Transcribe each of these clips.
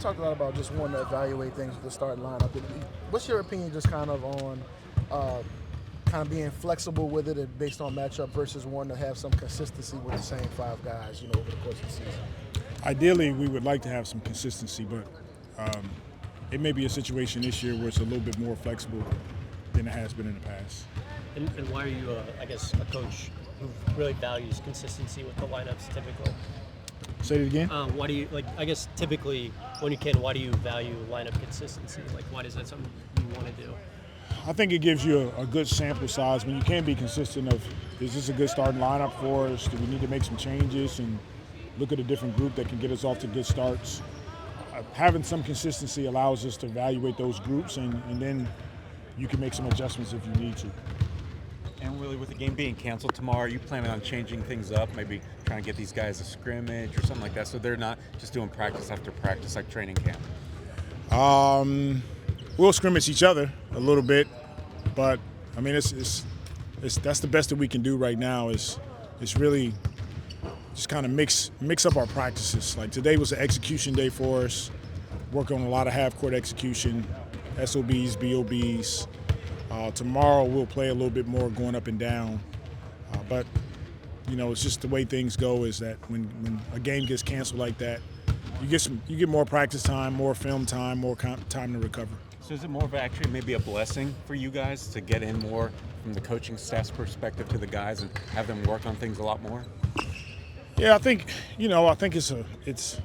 talked a lot about just wanting to evaluate things with the starting lineup. What's your opinion just kind of on kind of being flexible with it and based on matchup versus wanting to have some consistency with the same five guys, over the course of the season? Ideally, we would like to have some consistency, but it may be a situation this year where it's a little bit more flexible than it has been in the past. And why are you, a coach who really values consistency with the lineups typically? Say it again? Why do you, typically when you can, why do you value lineup consistency? Why is that something you want to do? I think it gives you a good sample size when you can be consistent of, is this a good starting lineup for us? Do we need to make some changes and look at a different group that can get us off to good starts? Having some consistency allows us to evaluate those groups and then you can make some adjustments if you need to. And really, with the game being canceled tomorrow, are you planning on changing things up, maybe trying to get these guys a scrimmage or something like that, so they're not just doing practice after practice like training camp? We'll scrimmage each other a little bit, but I mean, it's that's the best that we can do right now. Is really just kind of mix up our practices. Like today was an execution day for us. Work on a lot of half-court execution, SOBs, BOBs. Tomorrow we'll play a little bit more going up and down, but it's just the way things go. Is that when a game gets canceled like that, you get more practice time, more film time, more time to recover. So is it more of actually maybe a blessing for you guys to get in more from the coaching staff's perspective to the guys and have them work on things a lot more? Yeah, I think it's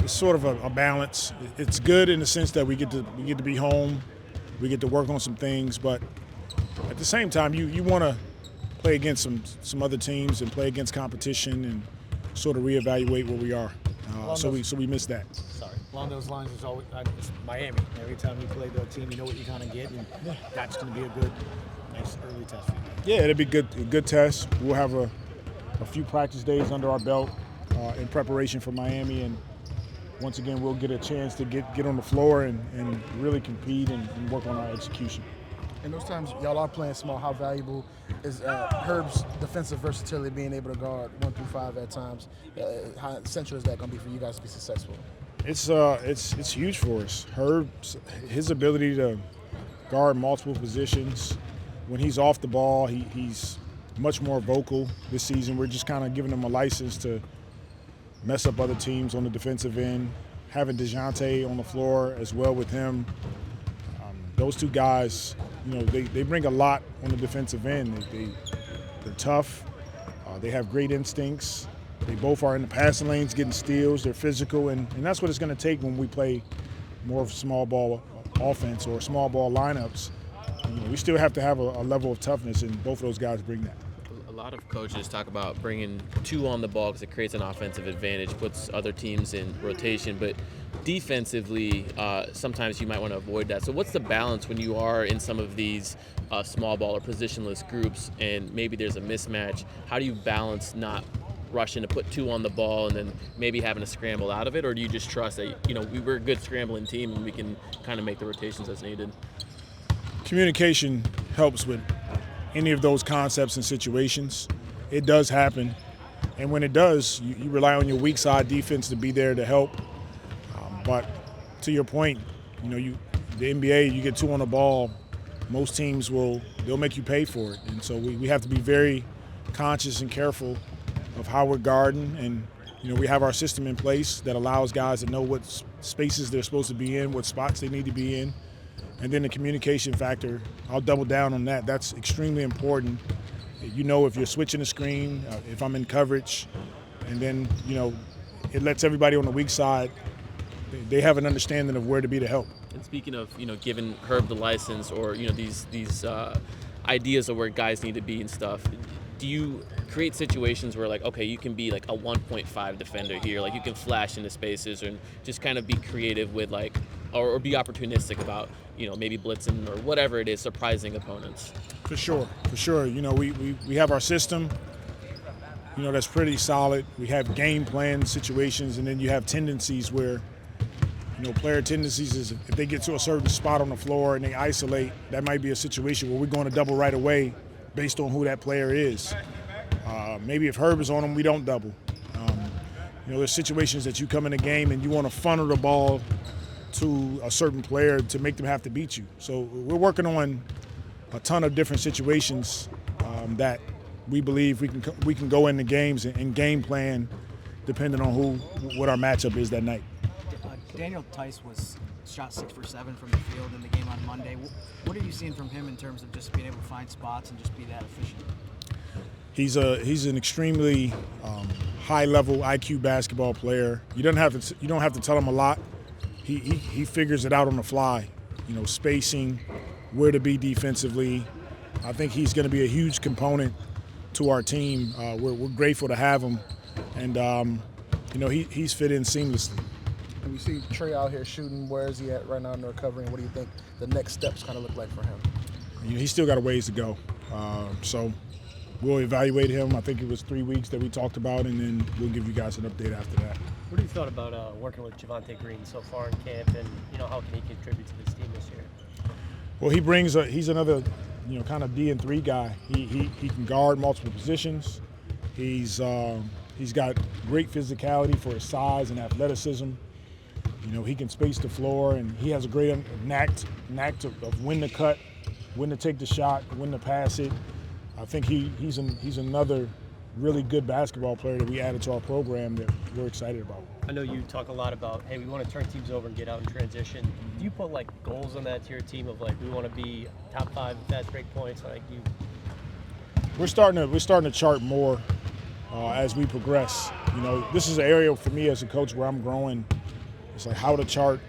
sort of a balance. It's good in the sense that we get to be home. We get to work on some things, but at the same time, you want to play against some other teams and play against competition and sort of reevaluate where we are. So we miss that. Sorry. Along those lines, it's always it's Miami. Every time you play the team, you know what you're going to get, and that's going to be a good, nice early test for you. Yeah, it'll be a good test. We'll have a few practice days under our belt in preparation for Miami, and once again, we'll get a chance to get on the floor and really compete and work on our execution. In those times, y'all are playing small. How valuable is Herb's defensive versatility, being able to guard 1 through 5 at times? How essential is that going to be for you guys to be successful? It's huge for us. His ability to guard multiple positions. When he's off the ball, he's much more vocal this season. We're just kind of giving him a license to mess up other teams on the defensive end. Having DeJounte on the floor as well with him. Those two guys, they bring a lot on the defensive end. They're tough. They have great instincts. They both are in the passing lanes getting steals. They're physical, and that's what it's going to take when we play more of small ball offense or small ball lineups. We still have to have a level of toughness, and both of those guys bring that. A lot of coaches talk about bringing 2 on the ball because it creates an offensive advantage, puts other teams in rotation. But defensively, sometimes you might want to avoid that. So what's the balance when you are in some of these small ball or positionless groups and maybe there's a mismatch? How do you balance not rushing to put 2 on the ball and then maybe having to scramble out of it? Or do you just trust that, we're a good scrambling team and we can kind of make the rotations as needed? Communication helps with any of those concepts and situations. It does happen, and when it does, you rely on your weak side defense to be there to help. But to your point, the NBA, you get 2 on the ball, most teams they'll make you pay for it, and so we have to be very conscious and careful of how we're guarding, and we have our system in place that allows guys to know what spaces they're supposed to be in, what spots they need to be in. And then the communication factor, I'll double down on that. That's extremely important. If you're switching the screen, if I'm in coverage, and then, it lets everybody on the weak side, they have an understanding of where to be to help. And speaking of, giving Herb the license or, these ideas of where guys need to be and stuff, do you create situations where, okay, you can be like a 1.5 defender here, like you can flash into spaces and just kind of be creative with or be opportunistic about, maybe blitzing or whatever it is, surprising opponents? For sure. We have our system, that's pretty solid. We have game plan situations, and then you have tendencies where, player tendencies is if they get to a certain spot on the floor and they isolate, that might be a situation where we're going to double right away based on who that player is. Maybe if Herb is on them, we don't double. there's situations that you come in a game and you want to funnel the ball to a certain player to make them have to beat you. So we're working on a ton of different situations that we believe we can go into games and game plan depending on what our matchup is that night. Daniel Tice was shot 6 for 7 from the field in the game on Monday. What are you seeing from him in terms of just being able to find spots and just be that efficient? He's an extremely high-level IQ basketball player. You don't have to tell him a lot. He figures it out on the fly. Spacing, where to be defensively. I think he's going to be a huge component to our team. We're grateful to have him, and he's fit in seamlessly. And we see Trey out here shooting. Where is he at right now in the recovery? And what do you think the next steps kind of look like for him? He's still got a ways to go. So we'll evaluate him. I think it was 3 weeks that we talked about, and then we'll give you guys an update after that. What have you thought about working with Javonte Green so far in camp, and how can he contribute to this team this year? Well, he's another kind of D and 3 guy. He can guard multiple positions. He's got great physicality for his size and athleticism. He can space the floor, and he has a great knack of when to cut, when to take the shot, when to pass it. I think he's another really good basketball player that we added to our program that we're excited about. I know you talk a lot about, hey, we want to turn teams over and get out in transition. Do you put goals on that to your team of we want to be top 5 in fast break points? We're starting to chart more as we progress. This is an area for me as a coach where I'm growing. It's how to chart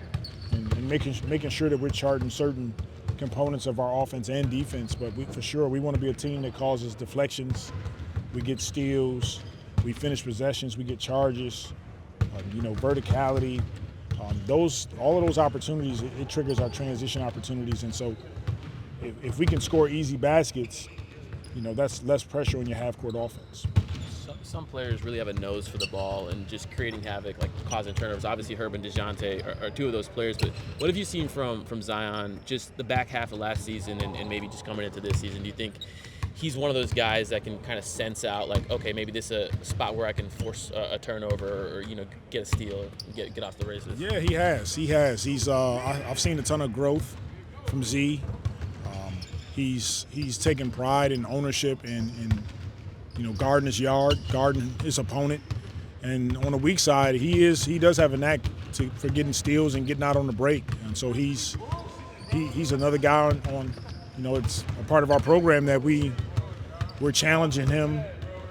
and making sure that we're charting certain components of our offense and defense. But we want to be a team that causes deflections. We get steals, we finish possessions, we get charges, verticality. All of those opportunities, it triggers our transition opportunities. And so if we can score easy baskets, that's less pressure on your half-court offense. Some players really have a nose for the ball and just creating havoc, causing turnovers. Obviously, Herb and DeJounte are 2 of those players. But what have you seen from Zion just the back half of last season and maybe just coming into this season? Do you think he's one of those guys that can kind of sense out, okay, maybe this is a spot where I can force a turnover or get a steal, and get off the races? Yeah, he has. I've seen a ton of growth from Z. He's taken pride and ownership in guarding his yard, guarding his opponent. And on the weak side, he does have a knack for getting steals and getting out on the break. And so he's another guy on it's a part of our program that we're challenging him.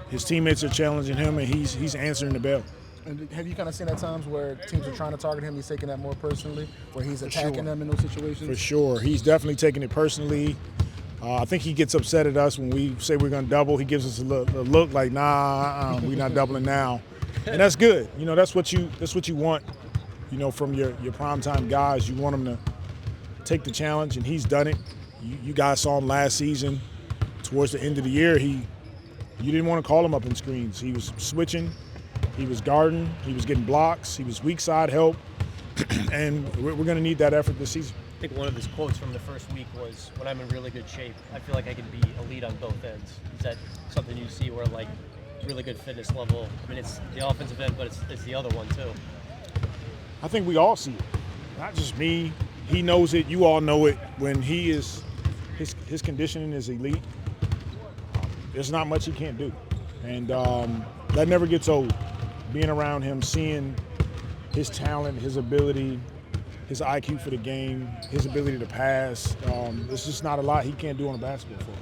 His teammates are challenging him, and he's answering the bell. And have you kind of seen at times where teams are trying to target him, he's taking that more personally, where he's attacking them in those situations? For sure. He's definitely taking it personally. I think he gets upset at us when we say we're going to double. He gives us a look like, nah, we're not doubling now. And that's good. That's what you want, from your primetime guys. You want them to take the challenge, and he's done it. You guys saw him last season. Towards the end of the year, you didn't want to call him up in screens. He was switching. He was guarding. He was getting blocks. He was weak side help. And we're going to need that effort this season. I think one of his quotes from the first week was, when I'm in really good shape, I feel like I can be elite on both ends. Is that something you see where, really good fitness level? I mean, it's the offensive end, but it's the other one, too. I think we all see it. Not just me. He knows it. You all know it. When his conditioning is elite, there's not much he can't do. And that never gets old. Being around him, seeing his talent, his ability, his IQ for the game, his ability to pass. There's just not a lot he can't do on a basketball floor.